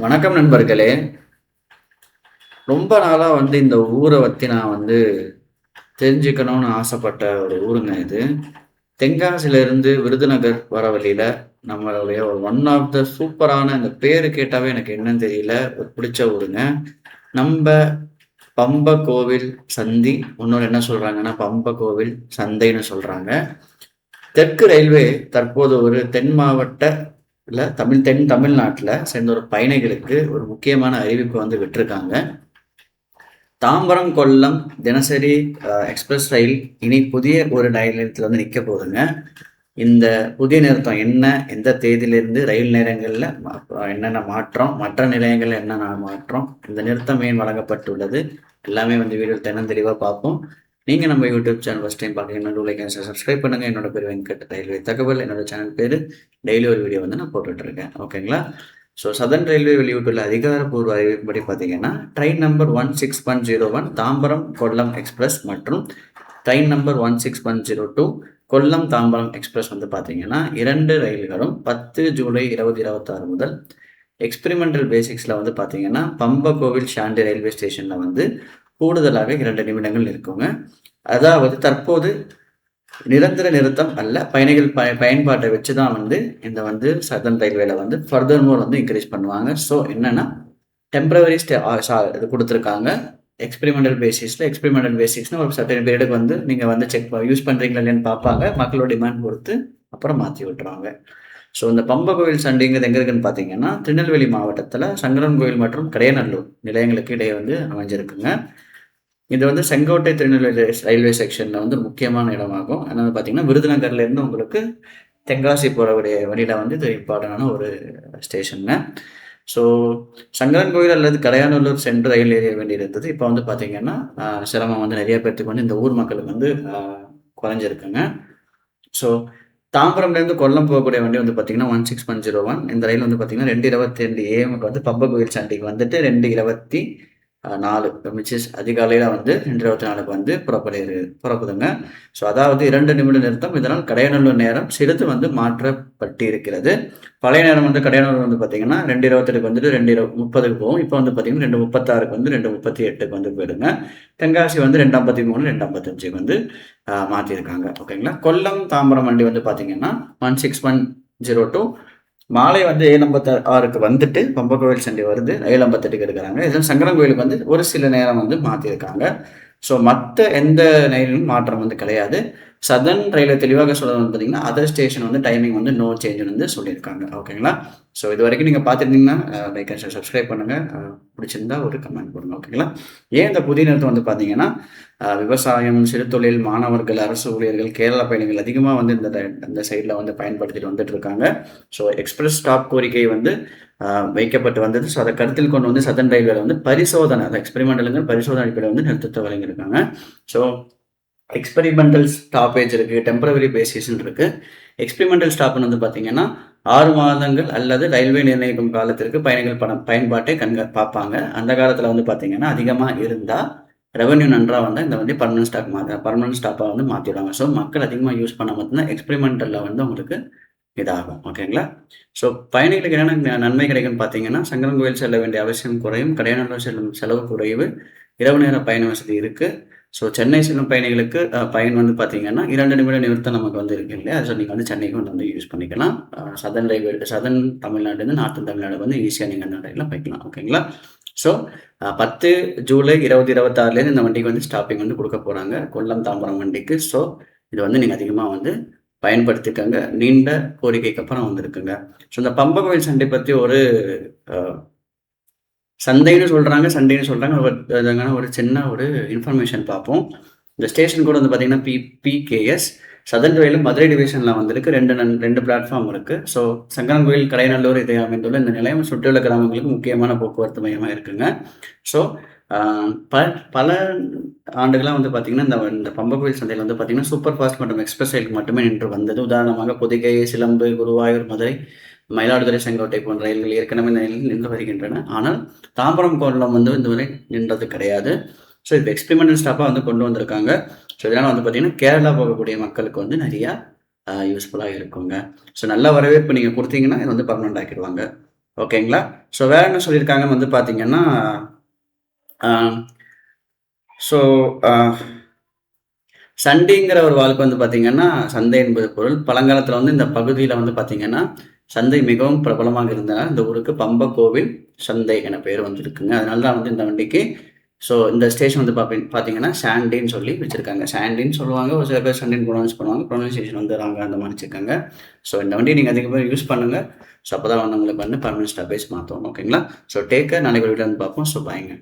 வணக்கம் நண்பர்களே. ரொம்ப நாளா இந்த ஊர பத்தி நான் தெரிஞ்சுக்கணும்னு ஆசைப்பட்ட ஒரு ஊருங்க இது. தென்காசியிலிருந்து விருதுநகர் வர வழியில நம்மளுடைய ஒரு ஒன் ஆஃப் த சூப்பரான அந்த பேரு கேட்டாவே எனக்கு என்னன்னு தெரியல. ஒரு பிடிச்ச ஊருங்க. நம்ப பம்பகோவில் சந்தி, இன்னொன்னு என்ன சொல்றாங்கன்னா, பம்பகோவில் சந்தைன்னு சொல்றாங்க. தெற்கு ரயில்வே தற்போது ஒரு தென் மாவட்ட இல்ல தென் தமிழ்நாட்டுல சேர்ந்த ஒரு பயணிகளுக்கு ஒரு முக்கியமான அறிவிப்பு விட்டிருக்காங்க. தாம்பரம் கொல்லம் தினசரி எக்ஸ்பிரஸ் ரயில் இனி புதிய ஒரு ரயில் நிலையத்தில் நிற்க போகுதுங்க. இந்த புதிய நிறுத்தம் என்ன, எந்த தேதியிலிருந்து ரயில் நேரங்களில் என்னென்ன மாற்றம், மற்ற நிலையங்களில் என்னென்ன மாற்றம், இந்த நிறுத்தம் ஏன் வழங்கப்பட்டுள்ளது, எல்லாமே வீடியோ தெளிவாக பார்ப்போம். நீங்கள் நம்ம யூடியூப் சேனல் ஃபஸ்ட் டைம் பார்க்குறீங்கன்னா லைக் அண்ட் சப்ஸ்கிரைப் பண்ணுங்கள். என்னோட பேர் வெங்கட் ரயில்வே தகவல். என்னோட சேனல் பேர் டெய்லி ஒரு வீடியோ நான் போட்டுட்ருக்கேன். ஓகேங்களா? ஸோ சதர்ன் ரயில்வே வெளியிட்டுள்ள அதிகாரப்பூர்வ அறிவிப்படி பார்த்தீங்கன்னா, train number 16.01 Tambaram Kollam express மற்றும் train number 16.02 Kollam Tambaram express பார்த்தீங்கன்னா 2 ரயில்களும் 10 ஜூலை 2026 முதல் எக்ஸ்பெரிமெண்டல் பேசிக்ஸில் பார்த்தீங்கன்னா பம்பகோவில் ஷாண்டி ரயில்வே ஸ்டேஷனில் கூடுதலாக 2 நிமிடங்கள் இருக்குங்க. அதாவது தற்போது நிரந்தர நிறுத்தம் அல்ல, பயணிகள் பயன்பாட்டை வச்சு தான் இந்த சதர்ன் ரயில்வேல ஃபர்தர் மோர் இன்க்ரீஸ் பண்ணுவாங்க. ஸோ என்னன்னா டெம்பரவரி இது கொடுத்துருக்காங்க. எக்ஸ்பெரிமெண்டல் பேசிக்ஸ்னா ஒரு சர்டன் பீரியடுக்கு நீங்கள் செக் யூஸ் பண்ணுறீங்களா இல்லைன்னு பார்ப்பாங்க. மக்களோட டிமாண்ட் பொறுத்து அப்புறம் மாற்றி விட்டுருவாங்க. ஸோ இந்த பம்பகோவில் சண்டிங்கிறது எங்கே இருக்குன்னு பார்த்தீங்கன்னா, திருநெல்வேலி மாவட்டத்தில் சங்கரன் கோயில் மற்றும் கடையநல்லூர் நிலையங்களுக்கு இடையே அமைஞ்சிருக்குங்க. இது செங்கோட்டை திருநெல்வேலி ரயில்வே செக்ஷனில் முக்கியமான இடமாகும். அதனால் பார்த்தீங்கன்னா விருதுநகர்லேருந்து உங்களுக்கு தென்காசி போகக்கூடிய வழியில் இது இம்பார்ட்டண்டான ஒரு ஸ்டேஷனுங்க. ஸோ சங்கரன் கோயில் அல்லது கடையாநல்லூர் சென்று ரயில் ஏறிய வேண்டியிருந்தது. இப்போ பார்த்தீங்கன்னா சிரமம் நிறைய பேர்த்துக்கு இந்த ஊர் மக்களுக்கு குறைஞ்சிருக்குங்க. ஸோ தாம்பரம்லேருந்து கொல்லம் போகக்கூடிய வண்டி பார்த்தீங்கன்னா 16.01 இந்த ரயில் பார்த்தீங்கன்னா 2:22 AM பம்பகோவில் சண்டிக்கு 2:24 விச் இஸ் அதிகாலையில் 2:24 புறப்படுதுங்க. ஸோ அதாவது 2 நிமிட நிறுத்தம். இதனால் கடையநல்லூர் நேரம் சிறிது மாற்றப்பட்டு இருக்கிறது. பழைய நேரம் கடையநல்லூர் பார்த்தீங்கன்னா 2:28 2:30 போகும். இப்போ பார்த்தீங்கன்னா 2:36 2:38 போயிடுங்க. தென்காசி 2:53 2:55 மாற்றிருக்காங்க. ஓகேங்களா? கொல்லம் தாம்பரம் வண்டி பார்த்தீங்கன்னா 16.02 மாலை 7:56 வந்துட்டு பம்பகோவில் சண்டி வருது. 7:58 எடுக்கிறாங்க. இதில் சங்கரன் கோயிலுக்கு ஒரு சில நேரம் மாற்றிருக்காங்க. ஸோ மற்ற எந்த ரயிலும் மாற்றம் கிடையாது. சதர்ன் ரயிலை தெளிவாக சொல்லணும்னு பார்த்தீங்கன்னா அதர் ஸ்டேஷன் டைமிங் நோ சேஞ்சுன்னு சொல்லியிருக்காங்க. ஓகேங்களா? ஸோ இது வரைக்கும் நீங்கள் பார்த்துருந்தீங்கன்னா லைக் அண்ட் சப்ஸ்கிரைப் பண்ணுங்கள். பிடிச்சிருந்தா ஒரு கமெண்ட் போடுங்க. ஓகேங்களா? ஏன் இந்த புதிய நிறுத்தம் பார்த்தீங்கன்னா விவசாயம், சிறு தொழில், மாணவர்கள், அரசு ஊழியர்கள், கேரள பயணிகள் அதிகமாக இந்த சைடில் பயன்படுத்திட்டு வந்துட்டு இருக்காங்க. ஸோ எக்ஸ்பிரஸ் ஸ்டாப் கோரிக்கை வைக்கப்பட்டு வந்தது. ஸோ அதை கருத்தில் கொண்டு சதர்ன் ரயில்வேல பரிசோதனை, அதை எக்ஸ்பெரிமெண்டலுங்க பரிசோதனை அடிப்படையில் நிறுத்தத்தை வழங்கியிருக்காங்க. ஸோ எக்ஸ்பெரிமெண்டல் ஸ்டாப்பேஜ் இருக்குது, டெம்பரவரி பேசிஸ்ன்னு இருக்குது. எக்ஸ்பெரிமெண்டல் ஸ்டாப்னு பார்த்தீங்கன்னா 6 மாதங்கள் அல்லது ரயில்வே நிர்ணயிக்கும் காலத்திற்கு பயணிகள் பயன்பாட்டை பார்ப்பாங்க. அந்த காலத்தில் பார்த்தீங்கன்னா அதிகமாக இருந்தால் ரெவன்யூ நன்றாக இந்த பர்மனன்ட் ஸ்டாப்பாக மாற்றிடுவாங்க. ஸோ மக்கள் அதிகமாக யூஸ் பண்ண மட்டும்தான் எக்ஸ்பெரிமெண்டலில் உங்களுக்கு இதாகும். ஓகேங்களா? ஸோ பயணிகளுக்கு என்னென்ன நன்மை கிடைக்குன்னு பார்த்தீங்கன்னா, சங்கரன் கோயில் செல்ல வேண்டிய அவசியம் குறையும், கடையநல்லூர் செல்லும் செலவு குறைவு, இரவு நேர பயண வசதி இருக்குது. ஸோ சென்னை செல்லும் பயணிகளுக்கு பயன் பார்த்தீங்கன்னா 2 நிமிட நிறுத்தம் நமக்கு இருக்கு இல்லையா? ஸோ நீங்கள் சென்னைக்கு யூஸ் பண்ணிக்கலாம். சதர்ன் ரயில்வே சதர்ன் தமிழ்நாடுலேருந்து நார்த்தன் தமிழ்நாடு ஈஸியாக நீங்கள் அந்த ரயிலில் போய்க்கலாம். ஓகேங்களா? ஸோ 10 ஜூலை 2026 இந்த வண்டிக்கு ஸ்டாப்பிங் கொடுக்க போகிறாங்க, கொல்லம் தாம்பரம் வண்டிக்கு. ஸோ இது நீங்கள் அதிகமாக பயன்படுத்திக்கங்க. நீண்ட கோரிக்கைக்கு அப்புறம் வந்திருக்குங்க. ஸோ இந்த பம்பகோவில் சண்டை பற்றி ஒரு சந்தைன்னு சொல்கிறாங்க, ஒரு சின்ன ஒரு இன்ஃபர்மேஷன் பார்ப்போம். இந்த ஸ்டேஷன் கூட பார்த்தீங்கன்னா பிகேஎஸ் சதர்ன் ரயில் மதுரை டிவிஷனில் வந்திருக்கு. 2 பிளாட்ஃபார்ம் இருக்குது. ஸோ சங்கரன் கோயில், கடையநல்லூர் இதை அமைந்துள்ள இந்த நிலையம் சுற்றியுள்ள கிராமங்களுக்கு முக்கியமான போக்குவரத்து மையமாக இருக்குங்க. ஸோ பல ஆண்டுகளாக பார்த்தீங்கன்னா இந்த பம்பகோவில் சந்தையில் பார்த்தீங்கன்னா சூப்பர் ஃபாஸ்ட் மற்றும் எக்ஸ்பிரஸ் ரயிலுக்கு மட்டுமே நின்று வந்தது. உதாரணமாக பொதிகை, சிலம்பு, குருவாயூர், மதுரை, மயிலாடுதுறை, செங்கோட்டை போன்ற ரயில்கள் ஏற்கனவே இந்த நிலையில் நின்று வருகின்றன. ஆனால் தாம்பரம் கொல்லம் இந்த வரை நின்றது கிடையாது. ஸோ இப்போ எக்ஸ்பெரிமெண்டல் ஸ்டாப்பாக கொண்டு வந்திருக்காங்க. ஸோ இதனால் பார்த்தீங்கன்னா கேரளா போகக்கூடிய மக்களுக்கு நிறையா யூஸ்ஃபுல்லாக இருக்குங்க. ஸோ நல்ல வரவேற்பு நீங்கள் கொடுத்தீங்கன்னா இது பர்மனெண்ட் ஆக்கிடுவாங்க. ஓகேங்களா? ஸோ வேற என்ன சொல்லியிருக்காங்கன்னு வந்து பார்த்தீங்கன்னா, ஸோ சண்டிங்கிற ஒரு வாளுக்கு வந்து பார்த்தீங்கன்னா, சந்தை என்பது பொருள். பழங்காலத்தில வந்து இந்த பகுதியில வந்து பார்த்தீங்கன்னா, சந்தை மிகவும் பிரபலமாக இருந்தனால, இந்த ஊருக்கு பம்பக்கோவில் சந்தை என பெயர் வந்திருக்குங்க. அதனால தான் வந்து இந்த வண்டிக்கு இந்த ஸ்டேஷன் வந்து பார்த்தீங்கன்னா, சாண்டின்னு சொல்லி வச்சிருக்காங்க. சாண்டின்னு சொல்லுவாங்க. ஒரு சில பேர் சண்டின்னு ப்ரொனவுன்ஸ் பண்ணுவாங்க. ப்ரொனன்சியேஷன் வந்து ராங்கா அந்த மாரி வச்சிருக்காங்க. இந்த வண்டிய நீங்க அதிகமா யூஸ் பண்ணுங்க. அப்பதான் வந்து உங்களுக்கு வந்து பெர்மனன்ட் ஸ்டாப்பேஜ் மாத்தும். ஓகேங்களா? Take care. நாளைக்கு ஒரு வீடியோல வந்து பார்ப்போம். பாய்ங்க.